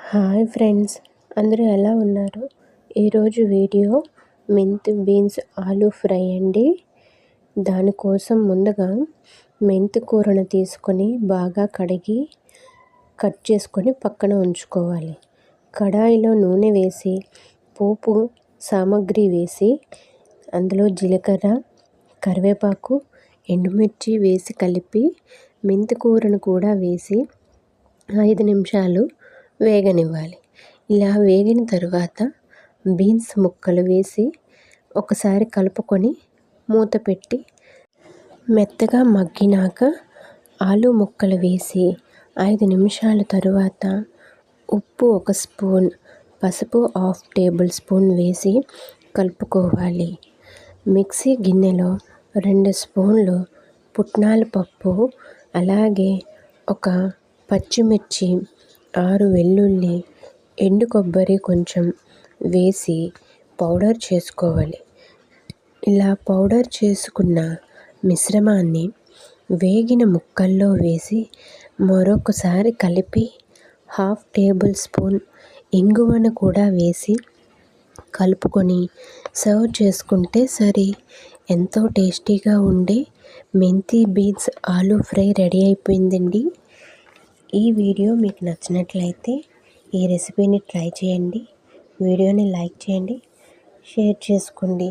Hi friends, అందరూ ఎలా ఉన్నారు? ఈరోజు వీడియో మెంతి బీన్స్ ఆలూ ఫ్రై అండి. దానికోసం ముందుగా మెంతి కూరను తీసుకొని బాగా కడిగి కట్ చేసుకొని పక్కన ఉంచుకోవాలి. కడాయిలో నూనె వేసి పోపు సామాగ్రి వేసి అందులో జీలకర్ర, కరివేపాకు, ఎండుమిర్చి వేసి కలిపి మెంతి కూరను కూడా వేసి 5 నిమిషాలు వేగనివ్వాలి. ఇలా వేగిన తరువాత బీన్స్ ముక్కలు వేసి ఒకసారి కలుపుకొని మూత పెట్టి మెత్తగా మగ్గినాక ఆలు ముక్కలు వేసి 5 నిమిషాల తరువాత ఉప్పు 1 స్పూన్, పసుపు 1/2 టేబుల్ స్పూన్ వేసి కలుపుకోవాలి. మిక్సీ గిన్నెలో 2 స్పూన్లు పుట్నాల పప్పు, అలాగే ఒక పచ్చిమిర్చి, 6 వెల్లుల్లి, ఎండు కొబ్బరి కొంచెం వేసి పౌడర్ చేసుకోవాలి. ఇలా పౌడర్ చేసుకున్న మిశ్రమాన్ని వేగిన ముక్కల్లో వేసి మరొకసారి కలిపి 1/2 టేబుల్ స్పూన్ ఇంగువను కూడా వేసి కలుపుకొని సర్వ్ చేసుకుంటే సరి. ఎంతో టేస్టీగా ఉండే మెంతి బీన్స్ ఆలూ ఫ్రై రెడీ అయిపోయిందండి. ఈ వీడియో మీకు నచ్చినట్లయితే ఈ రెసిపీని ట్రై చేయండి. వీడియోని లైక్ చేయండి, షేర్ చేసుకోండి.